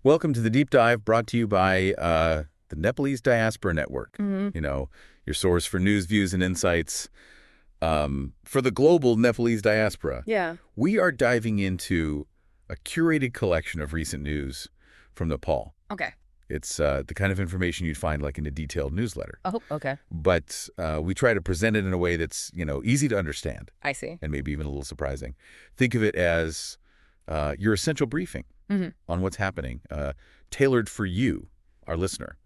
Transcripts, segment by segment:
Welcome to the Deep Dive, brought to you by the Nepalese Diaspora Network. Your source for news, views, and insights for the global Nepalese diaspora. Yeah. We are diving into a curated collection of recent news from Nepal. Okay. It's the kind of information you'd find like in a detailed newsletter. Oh, okay. But we try to present it in a way that's, easy to understand. I see. And maybe even a little surprising. Think of it as your essential briefing on what's happening, tailored for you, our listener,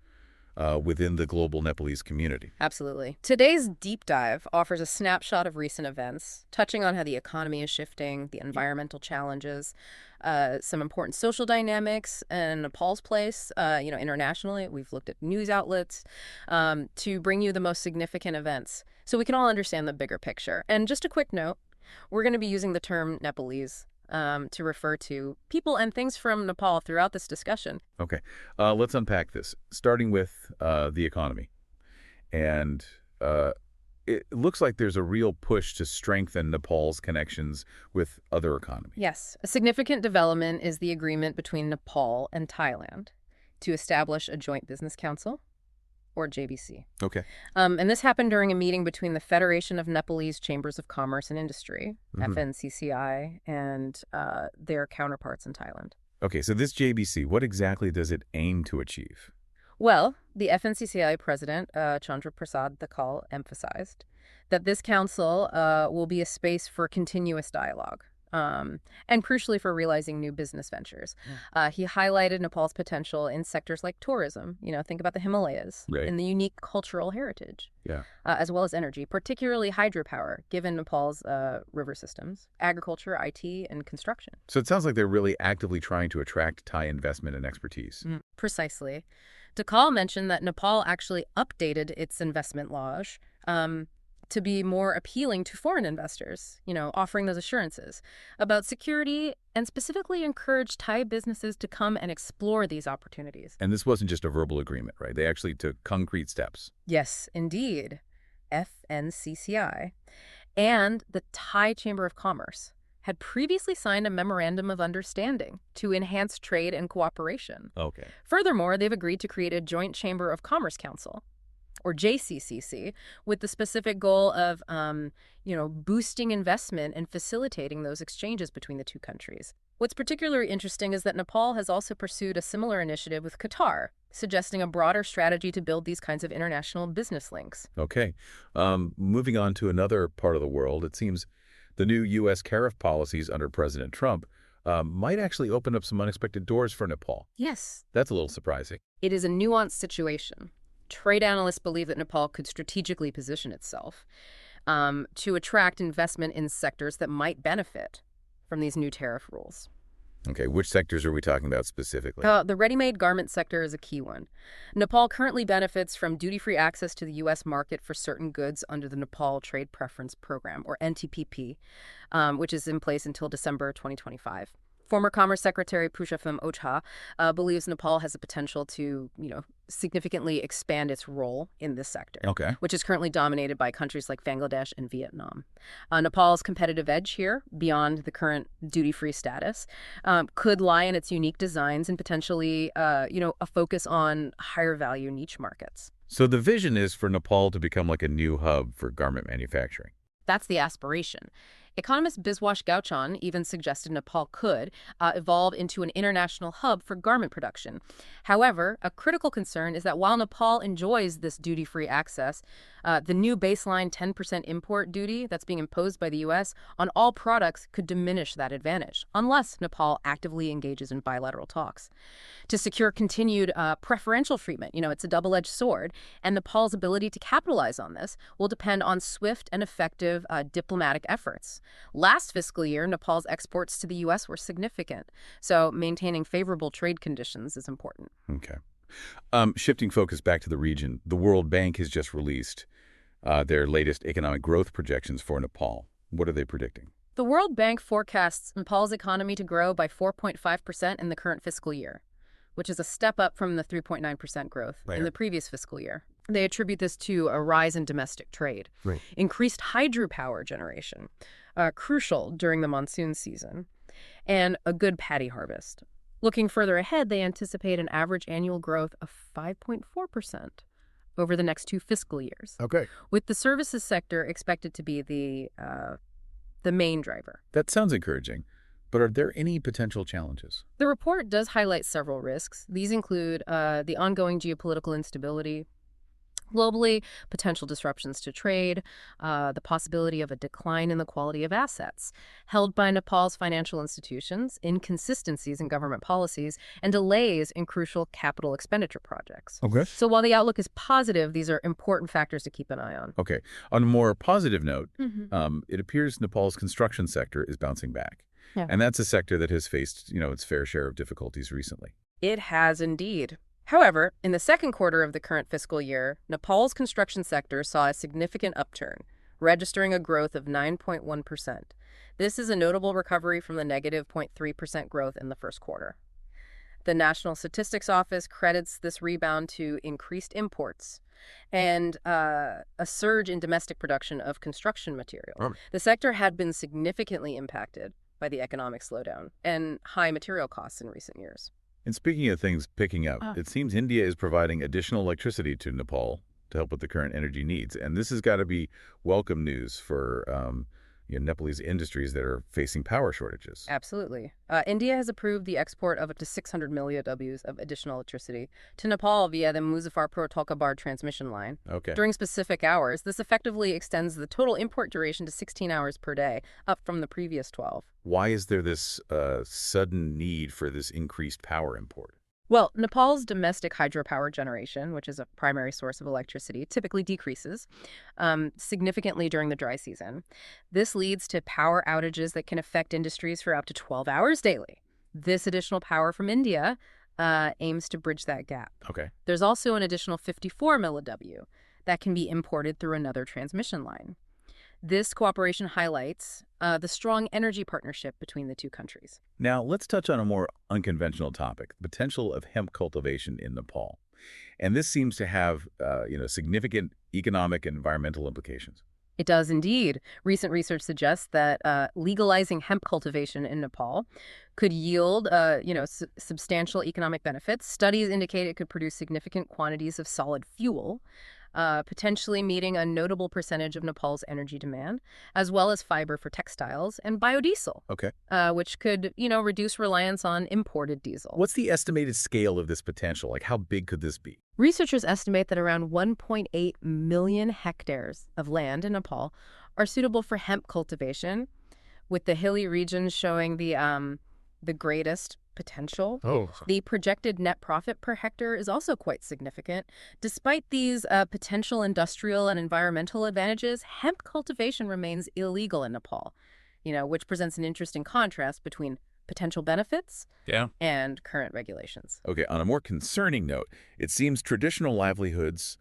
within the global Nepalese community. Absolutely. Today's deep dive offers a snapshot of recent events, touching on how the economy is shifting, the environmental challenges, some important social dynamics, and Nepal's place, internationally. We've looked at news outlets to bring you the most significant events so we can all understand the bigger picture. And just a quick note, we're going to be using the term Nepalese to refer to people and things from Nepal throughout this discussion. Okay, let's unpack this, starting with the economy. And it looks like there's a real push to strengthen Nepal's connections with other economies. Yes, a significant development is the agreement between Nepal and Thailand to establish a joint business council, or JBC. Okay. And this happened during a meeting between the Federation of Nepalese Chambers of Commerce and Industry, FNCCI, and their counterparts in Thailand. Okay, so this JBC, what exactly does it aim to achieve? Well, the FNCCI president, Chandra Prasad Thakal, emphasized that this council will be a space for continuous dialogue. And crucially for realizing new business ventures. He highlighted Nepal's potential in sectors like tourism, think about the Himalayas, Right. and the unique cultural heritage, Yeah. as well as energy, particularly hydropower, given Nepal's river systems, agriculture, IT, and construction. So it sounds like they're really actively trying to attract Thai investment and expertise. Precisely. Thakal mentioned that Nepal actually updated its investment laws to be more appealing to foreign investors, offering those assurances about security and specifically encourage Thai businesses to come and explore these opportunities. And this wasn't just a verbal agreement, right? They actually took concrete steps. Yes, indeed. FNCCI and the Thai Chamber of Commerce had previously signed a memorandum of understanding to enhance trade and cooperation. Okay. Furthermore, they've agreed to create a joint Chamber of Commerce Council, or JCCC, with the specific goal of, boosting investment and facilitating those exchanges between the two countries. What's particularly interesting is that Nepal has also pursued a similar initiative with Qatar, suggesting a broader strategy to build these kinds of international business links. Okay. Moving on to another part of the world, it seems the new U.S. tariff policies under President Trump might actually open up some unexpected doors for Nepal. Yes. That's a little surprising. It is a nuanced situation. Trade analysts believe that Nepal could strategically position itself to attract investment in sectors that might benefit from these new tariff rules. Okay, which sectors are we talking about specifically? The ready-made garment sector is a key one. Nepal currently benefits from duty-free access to the U.S. market for certain goods under the Nepal Trade Preference Program, or NTPP, which is in place until December 2025. Former Commerce Secretary Purushottam Ocha believes Nepal has the potential to, significantly expand its role in this sector, which is currently dominated by countries like Bangladesh and Vietnam. Nepal's competitive edge here, beyond the current duty-free status, could lie in its unique designs and potentially, a focus on higher-value niche markets. So the vision is for Nepal to become like a new hub for garment manufacturing. That's the aspiration. Economist Biswash Gauchon even suggested Nepal could evolve into an international hub for garment production. However, a critical concern is that while Nepal enjoys this duty-free access, the new baseline 10% import duty that's being imposed by the U.S. on all products could diminish that advantage, unless Nepal actively engages in bilateral talks. To secure continued preferential treatment, it's a double-edged sword, and Nepal's ability to capitalize on this will depend on swift and effective diplomatic efforts. Last fiscal year, Nepal's exports to the U.S. were significant, so maintaining favorable trade conditions is important. Okay. Shifting focus back to the region, the World Bank has just released their latest economic growth projections for Nepal. What are they predicting? The World Bank forecasts Nepal's economy to grow by 4.5% in the current fiscal year, which is a step up from the 3.9% growth in the previous fiscal year. They attribute this to a rise in domestic trade, increased hydropower generation, crucial during the monsoon season, and a good paddy harvest. Looking further ahead, they anticipate an average annual growth of 5.4% over the next 2 fiscal years, Okay. with the services sector expected to be the main driver. That sounds encouraging. But are there any potential challenges? The report does highlight several risks. These include the ongoing geopolitical instability globally, potential disruptions to trade, the possibility of a decline in the quality of assets held by Nepal's financial institutions, inconsistencies in government policies, and delays in crucial capital expenditure projects. Okay. So while the outlook is positive, these are important factors to keep an eye on. Okay. On a more positive note, Mm-hmm. it appears Nepal's construction sector is bouncing back. Yeah. And that's a sector that has faced, its fair share of difficulties recently. It has indeed. However, in the second quarter of the current fiscal year, Nepal's construction sector saw a significant upturn, registering a growth of 9.1%. This is a notable recovery from the negative 0.3% growth in the first quarter. The National Statistics Office credits this rebound to increased imports and a surge in domestic production of construction material. Oh. The sector had been significantly impacted by the economic slowdown and high material costs in recent years. And speaking of things picking up, it seems India is providing additional electricity to Nepal to help with the current energy needs. And this has got to be welcome news for Nepalese industries that are facing power shortages. Absolutely. India has approved the export of up to 600 milliW of additional electricity to Nepal via the Muzaffarpur-Tolkabar transmission line. Okay. During specific hours, this effectively extends the total import duration to 16 hours per day, up from the previous 12. Why is there this sudden need for this increased power import? Well, Nepal's domestic hydropower generation, which is a primary source of electricity, typically decreases significantly during the dry season. This leads to power outages that can affect industries for up to 12 hours daily. This additional power from India aims to bridge that gap. Okay. There's also an additional 54 milliW that can be imported through another transmission line. This cooperation highlights the strong energy partnership between the two countries. Now, let's touch on a more unconventional topic, the potential of hemp cultivation in Nepal. And this seems to have, significant economic and environmental implications. It does indeed. Recent research suggests that legalizing hemp cultivation in Nepal could yield, substantial economic benefits. Studies indicate it could produce significant quantities of solid fuel, potentially meeting a notable percentage of Nepal's energy demand, as well as fiber for textiles and biodiesel, Okay. which could, reduce reliance on imported diesel. What's the estimated scale of this potential? Like, how big could this be? Researchers estimate that around 1.8 million hectares of land in Nepal are suitable for hemp cultivation, with the hilly regions showing the greatest potential. Oh. The projected net profit per hectare is also quite significant. Despite these potential industrial and environmental advantages, hemp cultivation remains illegal in Nepal, which presents an interesting contrast between potential benefits and current regulations. Okay, on a more concerning note, it seems traditional livelihoods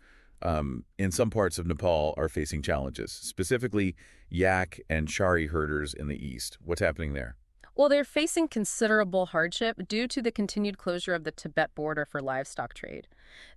in some parts of Nepal are facing challenges, specifically yak and chari herders in the east. What's happening there? Well, they're facing considerable hardship due to the continued closure of the Tibet border for livestock trade.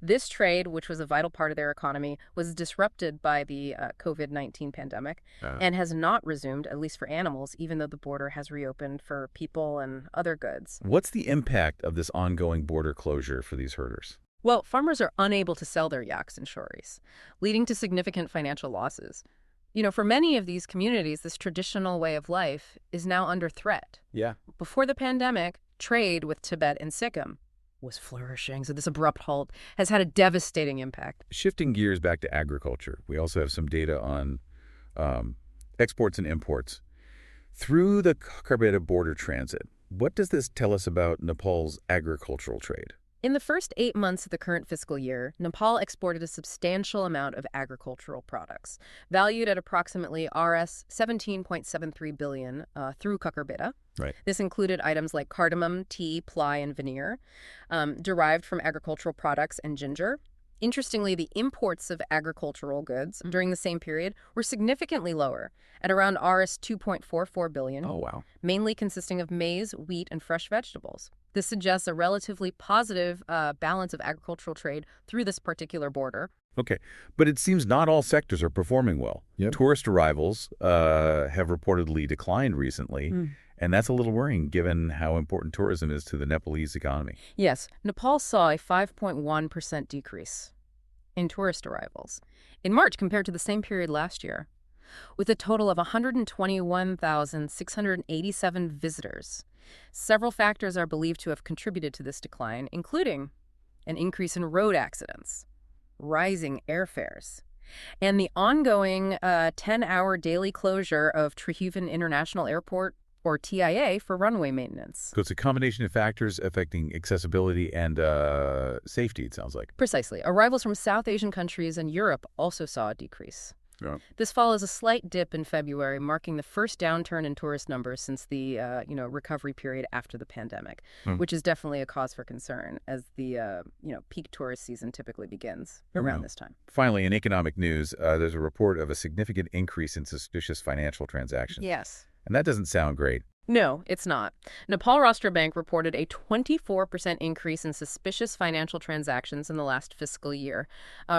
This trade, which was a vital part of their economy, was disrupted by the COVID-19 pandemic and has not resumed, at least for animals, even though the border has reopened for people and other goods. What's the impact of this ongoing border closure for these herders? Well, farmers are unable to sell their yaks and shoris, leading to significant financial losses. For many of these communities, this traditional way of life is now under threat. Yeah. Before the pandemic, trade with Tibet and Sikkim was flourishing, so this abrupt halt has had a devastating impact. Shifting gears back to agriculture, we also have some data on exports and imports. Through the Kathmandu border transit, what does this tell us about Nepal's agricultural trade? In the first 8 months of the current fiscal year, Nepal exported a substantial amount of agricultural products, valued at approximately Rs 17.73 billion through Kathmandu. Right. This included items like cardamom, tea, ply, and veneer, derived from agricultural products and ginger. Interestingly, the imports of agricultural goods during the same period were significantly lower, at around Rs 2.44 billion, Oh, wow. mainly consisting of maize, wheat, and fresh vegetables. This suggests a relatively positive balance of agricultural trade through this particular border. Okay, but it seems not all sectors are performing well. Yep. Tourist arrivals have reportedly declined recently, And that's a little worrying given how important tourism is to the Nepalese economy. Yes, Nepal saw a 5.1% decrease in tourist arrivals in March compared to the same period last year, with a total of 121,687 visitors. Several factors are believed to have contributed to this decline, including an increase in road accidents, rising airfares, and the ongoing 10-hour daily closure of Tribhuvan International Airport, or TIA, for runway maintenance. So it's a combination of factors affecting accessibility and safety, it sounds like. Precisely. Arrivals from South Asian countries and Europe also saw a decrease. Yeah. This follows a slight dip in February, marking the first downturn in tourist numbers since the recovery period after the pandemic, which is definitely a cause for concern as the peak tourist season typically begins around this time. Finally, in economic news, there's a report of a significant increase in suspicious financial transactions. Yes. And that doesn't sound great. No, it's not. Nepal Rastra Bank reported a 24% increase in suspicious financial transactions in the last fiscal year,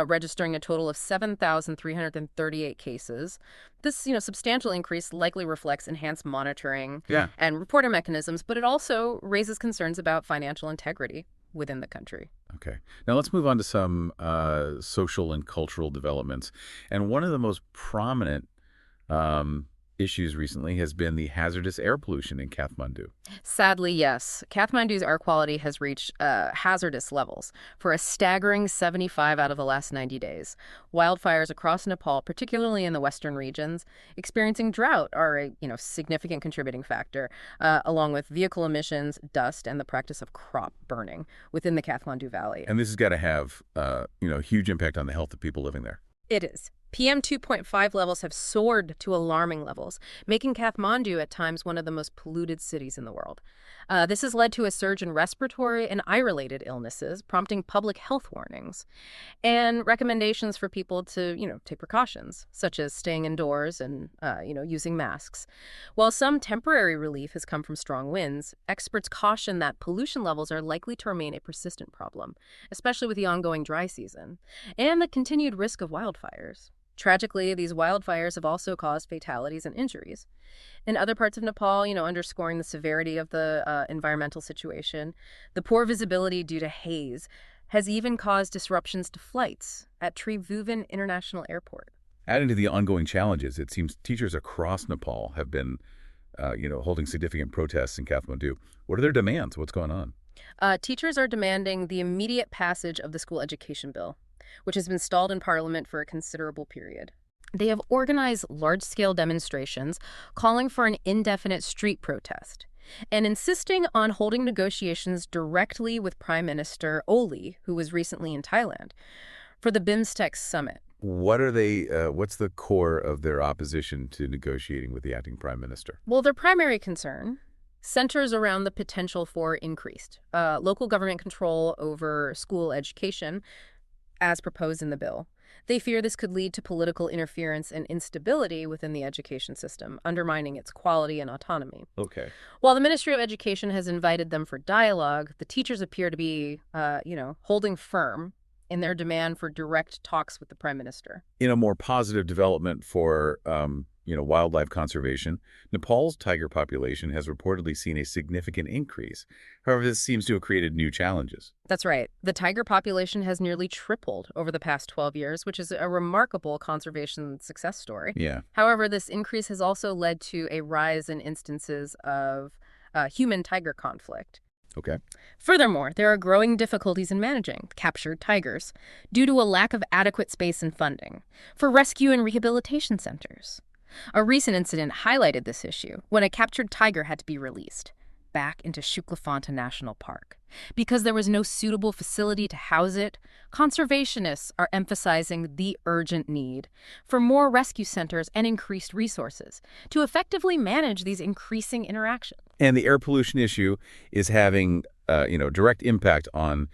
registering a total of 7,338 cases. This, substantial increase likely reflects enhanced monitoring and reporting mechanisms, but it also raises concerns about financial integrity within the country. Okay. Now let's move on to some social and cultural developments. And one of the most prominent issues recently has been the hazardous air pollution in Kathmandu. Sadly, yes. Kathmandu's air quality has reached hazardous levels for a staggering 75 out of the last 90 days. Wildfires across Nepal, particularly in the western regions, experiencing drought are a significant contributing factor, along with vehicle emissions, dust, and the practice of crop burning within the Kathmandu Valley. And this has got to have huge impact on the health of people living there. It is. PM 2.5 levels have soared to alarming levels, making Kathmandu at times one of the most polluted cities in the world. This has led to a surge in respiratory and eye-related illnesses, prompting public health warnings and recommendations for people to, take precautions, such as staying indoors and, using masks. While some temporary relief has come from strong winds, experts caution that pollution levels are likely to remain a persistent problem, especially with the ongoing dry season and the continued risk of wildfires. Tragically, these wildfires have also caused fatalities and injuries. In other parts of Nepal, underscoring the severity of the environmental situation, the poor visibility due to haze has even caused disruptions to flights at Tribhuvan International Airport. Adding to the ongoing challenges, it seems teachers across Nepal have been, holding significant protests in Kathmandu. What are their demands? What's going on? Teachers are demanding the immediate passage of the school education bill, which has been stalled in Parliament for a considerable period. They have organized large-scale demonstrations calling for an indefinite street protest and insisting on holding negotiations directly with Prime Minister Oli, who was recently in Thailand, for the BIMSTEC summit. What are they? What's the core of their opposition to negotiating with the acting Prime Minister? Well, their primary concern centers around the potential for increased local government control over school education, as proposed in the bill. They fear this could lead to political interference and instability within the education system, undermining its quality and autonomy. Okay. While the Ministry of Education has invited them for dialogue, the teachers appear to be, holding firm in their demand for direct talks with the Prime Minister. In a more positive development for, wildlife conservation, Nepal's tiger population has reportedly seen a significant increase. However, this seems to have created new challenges. That's right. The tiger population has nearly tripled over the past 12 years, which is a remarkable conservation success story. Yeah. However, this increase has also led to a rise in instances of human-tiger conflict. Okay. Furthermore, there are growing difficulties in managing captured tigers due to a lack of adequate space and funding for rescue and rehabilitation centers. A recent incident highlighted this issue when a captured tiger had to be released back into Shuklafanta National Park. Because there was no suitable facility to house it, conservationists are emphasizing the urgent need for more rescue centers and increased resources to effectively manage these increasing interactions. And the air pollution issue is having, direct impact on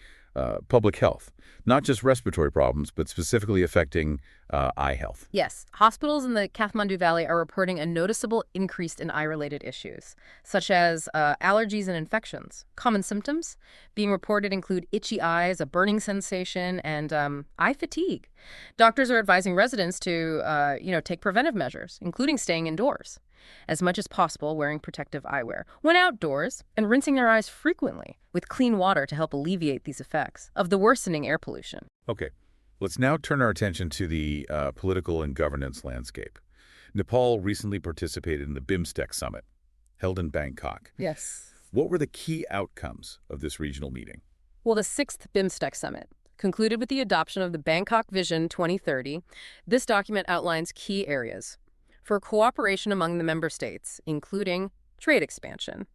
public health, not just respiratory problems, but specifically affecting eye health. Yes, hospitals in the Kathmandu Valley are reporting a noticeable increase in eye-related issues, such as allergies and infections. Common symptoms being reported include itchy eyes, a burning sensation, and eye fatigue. Doctors are advising residents to, take preventive measures, including staying indoors. as much as possible wearing protective eyewear when outdoors, and rinsing their eyes frequently with clean water to help alleviate these effects of the worsening air pollution. Okay, let's now turn our attention to the political and governance landscape. Nepal recently participated in the BIMSTEC summit, held in Bangkok. Yes. What were the key outcomes of this regional meeting? Well, the sixth BIMSTEC summit concluded with the adoption of the Bangkok Vision 2030. This document outlines key areas for cooperation among the member states, including trade expansion,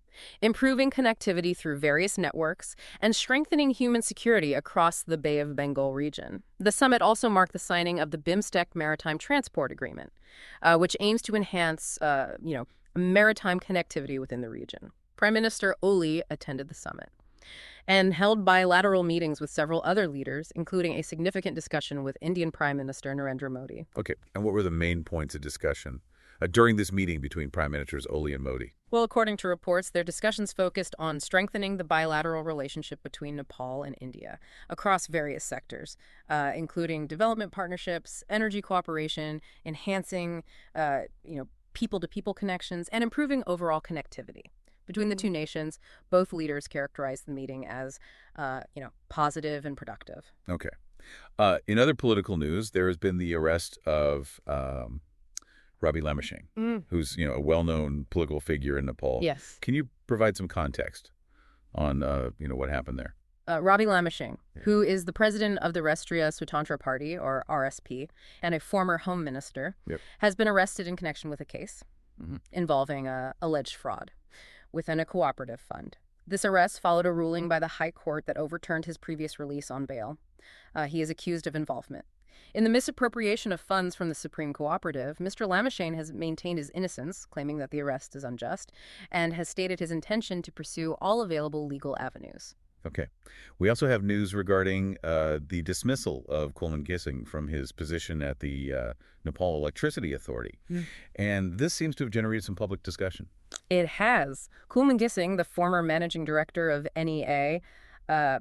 improving connectivity through various networks, and strengthening human security across the Bay of Bengal region. The summit also marked the signing of the BIMSTEC Maritime Transport Agreement, which aims to enhance, maritime connectivity within the region. Prime Minister Oli attended the summit and held bilateral meetings with several other leaders, including a significant discussion with Indian Prime Minister Narendra Modi. Okay, and what were the main points of discussion during this meeting between Prime Ministers Oli and Modi? Well, according to reports, their discussions focused on strengthening the bilateral relationship between Nepal and India across various sectors, including development partnerships, energy cooperation, enhancing, people-to-people connections, and improving overall connectivity. Between the two nations, both leaders characterized the meeting as, positive and productive. Okay. In other political news, there has been the arrest of Rabi Lamashing, who's a well-known political figure in Nepal. Yes. Can you provide some context on what happened there? Rabi Lamashing, who is the president of the Rastriya Swatantra Party, or RSP, and a former home minister, has been arrested in connection with a case involving alleged fraud within a cooperative fund. This arrest followed a ruling by the High Court that overturned his previous release on bail. He is accused of involvement in the misappropriation of funds from the Supreme Cooperative. Mr. Lamashane has maintained his innocence, claiming that the arrest is unjust, and has stated his intention to pursue all available legal avenues. Okay. We also have news regarding the dismissal of Kulman Gising from his position at the Nepal Electricity Authority. And this seems to have generated some public discussion. It has. Kulman Gising, the former managing director of NEA,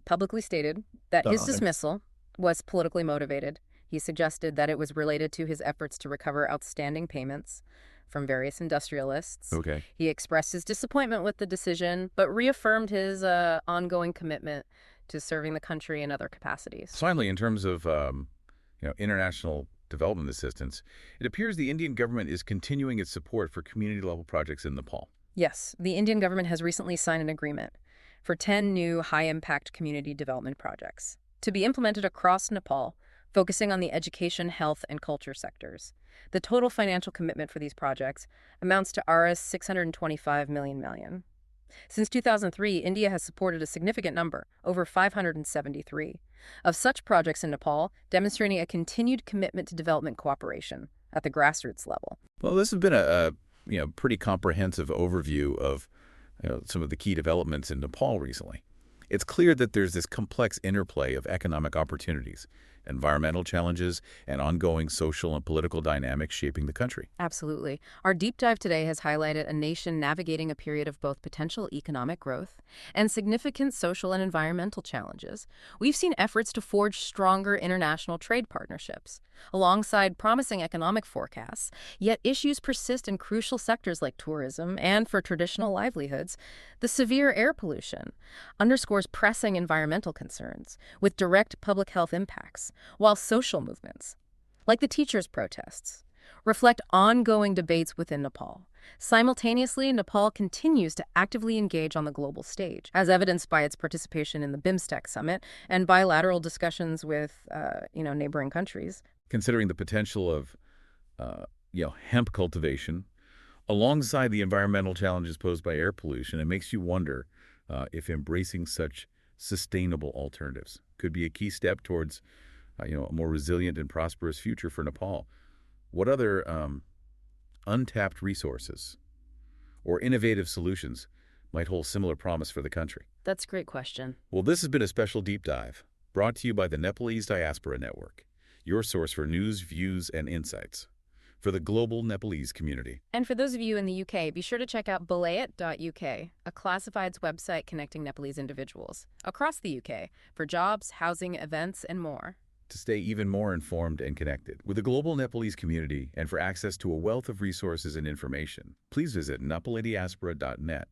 publicly stated that his dismissal was politically motivated. He suggested that it was related to his efforts to recover outstanding payments from various industrialists. Okay. He expressed his disappointment with the decision, but reaffirmed his ongoing commitment to serving the country in other capacities. Finally, in terms of international development assistance, it appears the Indian government is continuing its support for community-level projects in Nepal. Yes, the Indian government has recently signed an agreement for 10 new high-impact community development projects to be implemented across Nepal, focusing on the education, health, and culture sectors. The total financial commitment for these projects amounts to Rs 625 million. Since 2003, India has supported a significant number, over 573, of such projects in Nepal, demonstrating a continued commitment to development cooperation at the grassroots level. Well, this has been a pretty comprehensive overview of some of the key developments in Nepal recently. It's clear that there's this complex interplay of economic opportunities, environmental challenges, and ongoing social and political dynamics shaping the country. Absolutely. Our deep dive today has highlighted a nation navigating a period of both potential economic growth and significant social and environmental challenges. We've seen efforts to forge stronger international trade partnerships, alongside promising economic forecasts, yet issues persist in crucial sectors like tourism and for traditional livelihoods. The severe air pollution underscores pressing environmental concerns with direct public health impacts, while social movements, like the teachers' protests, reflect ongoing debates within Nepal. Simultaneously, Nepal continues to actively engage on the global stage, as evidenced by its participation in the BIMSTEC summit and bilateral discussions with, neighboring countries. Considering the potential of, hemp cultivation, alongside the environmental challenges posed by air pollution, it makes you wonder if embracing such sustainable alternatives could be a key step towards a more resilient and prosperous future for Nepal. What other untapped resources or innovative solutions might hold similar promise for the country? That's a great question. Well, this has been a special deep dive brought to you by the Nepalese Diaspora Network, your source for news, views, and insights for the global Nepalese community. And for those of you in the UK, be sure to check out belayit.uk, a classifieds website connecting Nepalese individuals across the UK for jobs, housing, events, and more. To stay even more informed and connected with the global Nepalese community and for access to a wealth of resources and information, please visit nepalidiaspora.net.